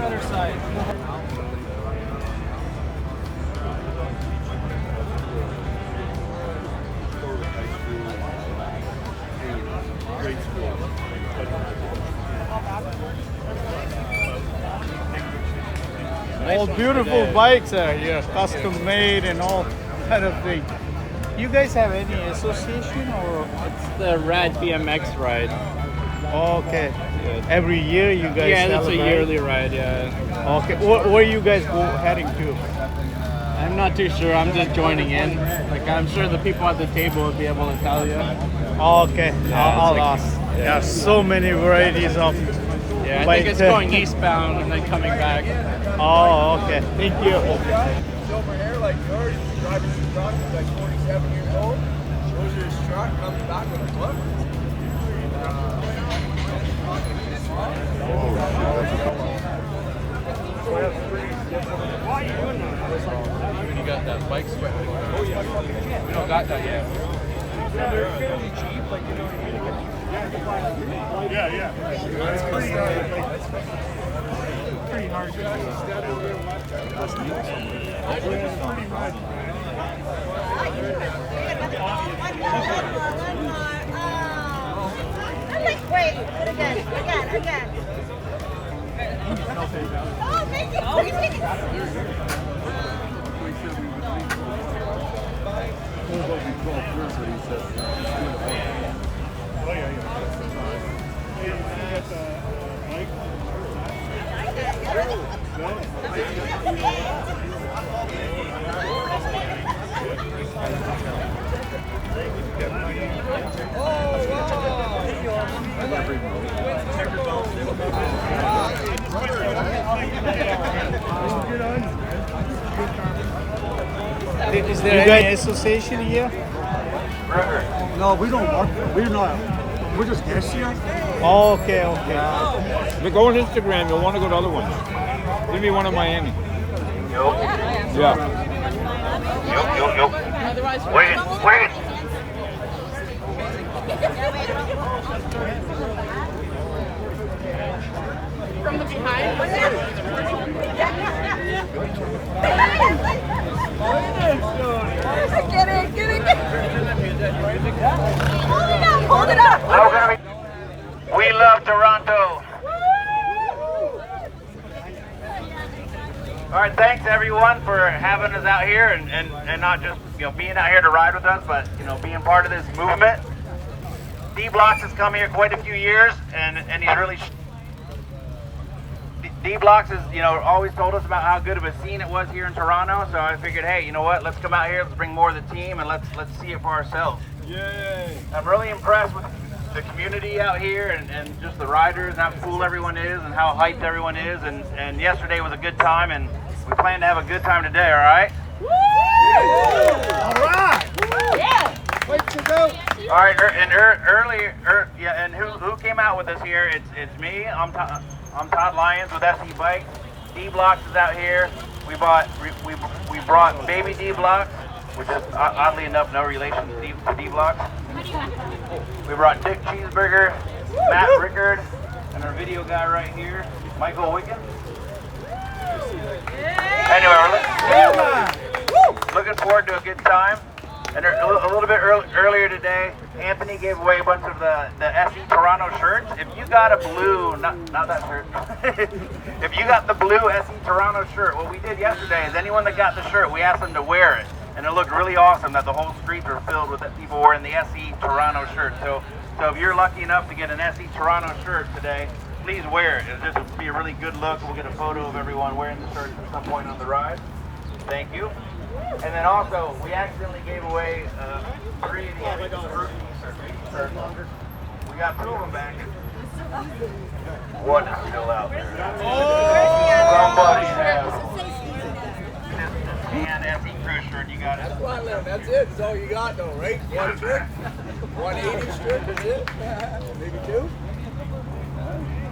Better side. All beautiful bikes are here, custom made and all kind of thing. You guys have any association or? It's the Rad BMX ride. Okay. Yeah. Every year you guys Yeah, celebrate? it's a yearly ride, yeah. Okay. Where you guys heading to? I'm not too sure. I'm just joining in. Like, I'm sure the people at the table will be able to tell you. Okay. Yeah, I'll ask. Yeah. There are so many varieties of Yeah, I think it's going eastbound and then coming back. Oh, okay. Thank you. Silver hair like yours, driving his truck, he's like 47 years old. Shows you his truck, comes back with a book. Why are you doing that? You got that bike sweat. Oh yeah. We don't got that yet. They're fairly cheap, like you know what I mean? Yeah. That's pretty hard to do. Wait, again. Oh, thank you. Is there any association here? No, we don't work. We're not. We're just guests here. Oh, okay. But go on Instagram. You'll want to go to other ones. Give me one in Miami. Yeah. Wait. From the behind. Get it. Hold it up. We love Toronto. All right, thanks everyone for having us out here and not just being out here to ride with us, but being part of this movement. D-Blocks has come here quite a few years, and he's really. D-Blocks has always told us about how good of a scene it was here in Toronto. So I figured, hey, you know what? Let's come out here. Let's bring more of the team, and let's see it for ourselves. Yay! I'm really impressed with the community out here and just the riders and how cool everyone is and how hyped everyone is. And yesterday was a good time, and we plan to have a good time today. All right? All right! Yeah! Wait to go! All right, and earlier, and who came out with us here? It's me. I'm Todd Lyons with SE Bikes. D-Blocks is out here. We brought baby D-Blocks, which is oddly enough no relation to D-Blocks. We brought Dick Cheeseburger, Matt Rickard, and our video guy right here, Michael Wicken. Anyway, we're looking forward to a good time. And a little bit earlier today, Anthony gave away a bunch of the SE Toronto shirts. If you got a blue, not that shirt, if you got the blue SE Toronto shirt, what we did yesterday is anyone that got the shirt, we asked them to wear it. And it looked really awesome that the whole streets were filled with people wearing the SE Toronto shirt. So if you're lucky enough to get an SE Toronto shirt today, please wear it. It'll just be a really good look. We'll get a photo of everyone wearing the shirt at some point on the ride. Thank you. And then also, we accidentally gave away 3 of the shirts. We got 2 of them back. One is still out there. Somebody has and SE Crew shirt. You got it. That's fine, Lim. That's it. That's all you got, though, right? One shirt? 180 shirt is it? Maybe 2?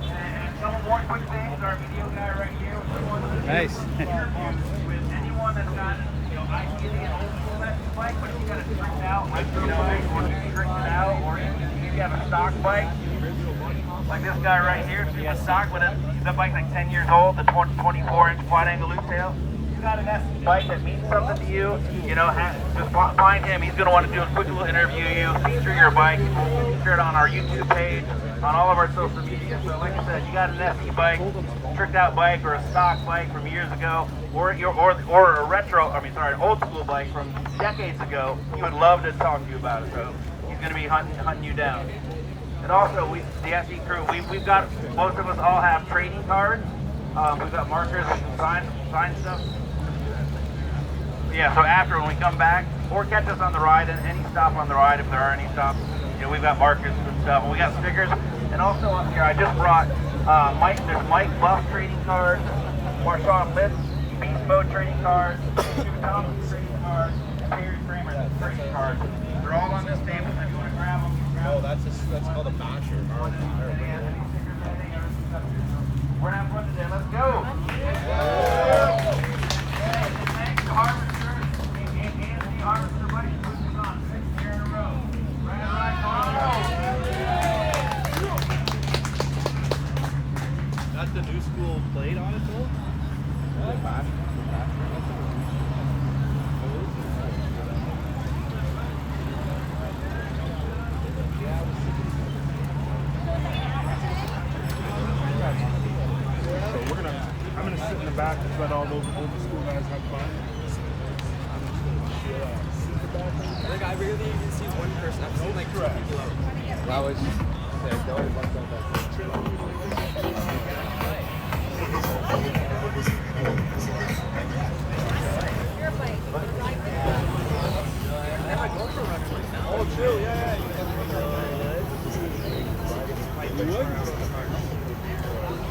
And some more quick things. Our video guy right here. Nice. With anyone that's got, ideally an old school bike, but if you got a tricked out retro bike, or you tricked it out, or you have a stock bike, like this guy right here, if you have a stock, but that bike's like 10 years old, the 24-inch quad angle loop tail. You got an SE bike that means something to you, just find him. He's going to want to do a quick little interview you, feature your bike, feature it on our YouTube page, on all of our social media. So like I said, you got an SE bike, tricked out bike, or a stock bike from years ago, or a retro, an old school bike from decades ago, he would love to talk to you about it. So he's going to be hunting you down. And also, the SE crew, we've got, most of us all have trading cards. We've got markers and sign stuff. Yeah, so after when we come back, or catch us on the ride, and any stop on the ride, if there are any stops, we've got markers and stuff, and we got stickers. And also up here, I just brought there's Mike Buff trading cards, Marshawn Litz Beast Mode trading cards, Stu Thomas trading cards, and Terry Kramer trading cards. They're all on this table, so if you want to grab them, Oh, that's called a basher. We're gonna have fun today. Let's go. Thanks to Harvester and the Harvester Bike putting this on 6th year in a row. Right, That's the new school plate on it, though? I'm gonna sit in the back and let all those old school guys have fun. Like I rarely even see one person. I've seen like two people out. That was don't about that. Oh, true, yeah.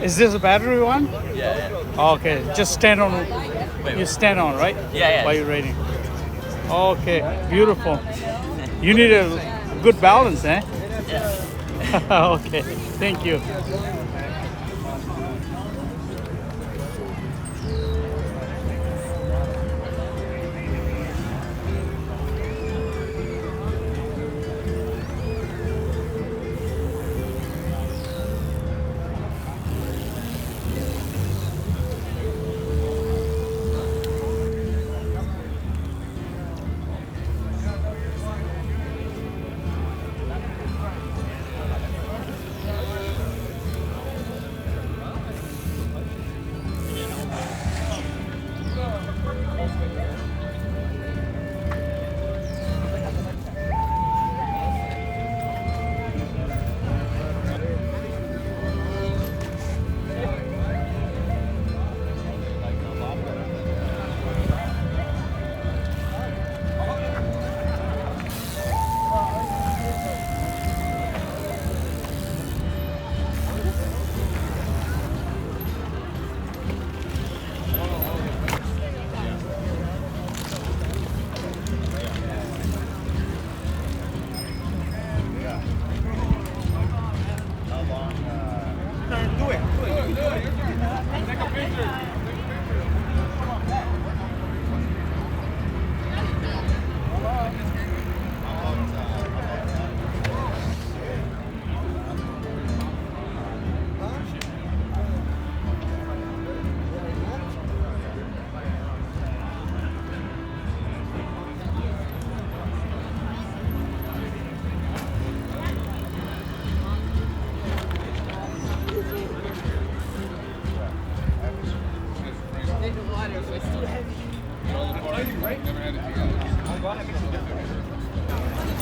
Is this a battery one? Yeah. Okay, just stand on. You stand on, right? Yeah. While you're raiding. Okay, beautiful. You need a good balance, eh? Yeah. Okay, thank you.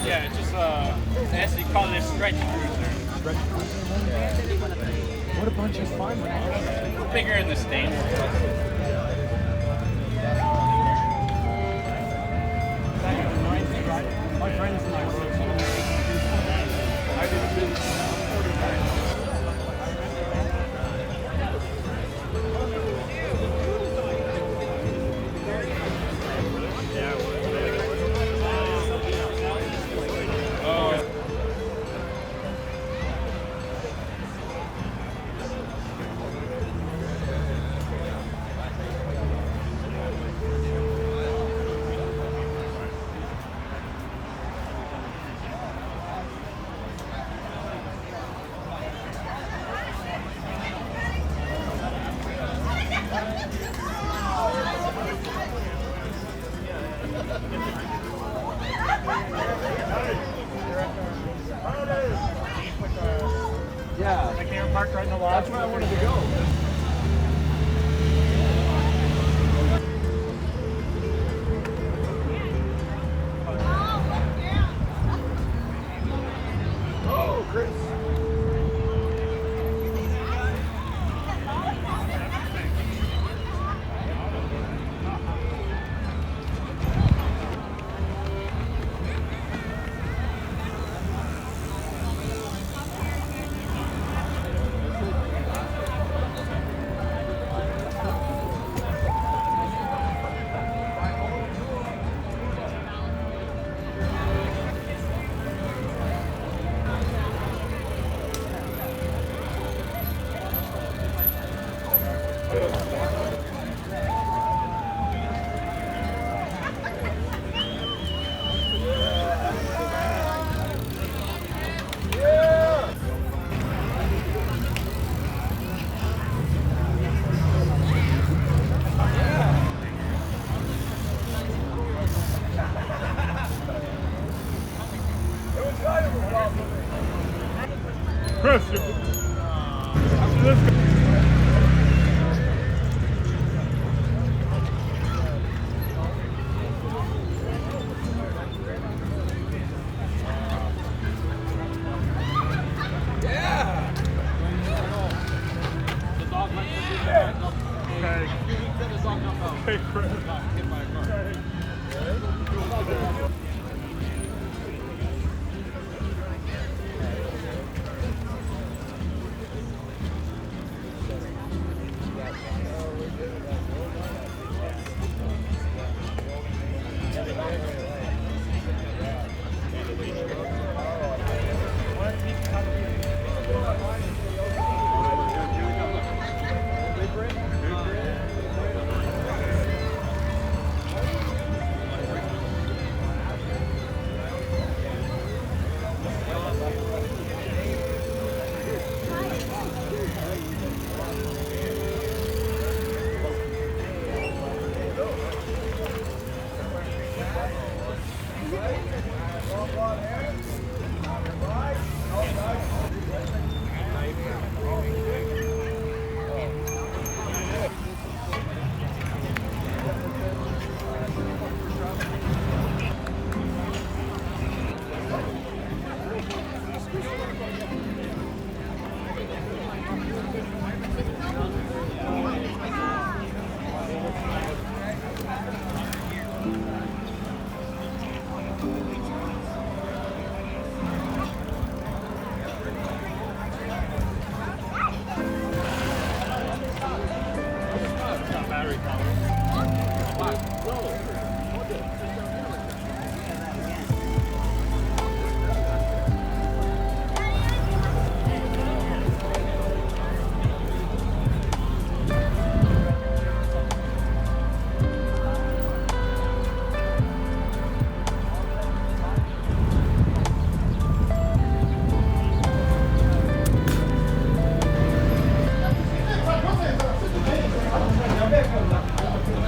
Yeah, it's just they actually call it a stretch cruiser. What a bunch of fun. Bigger in the States. My friends and I were I did a business. Yeah. Like they were parked right in the lot. That's where I wanted to go. Oh, Chris. Chris, after this. Hey, Chris.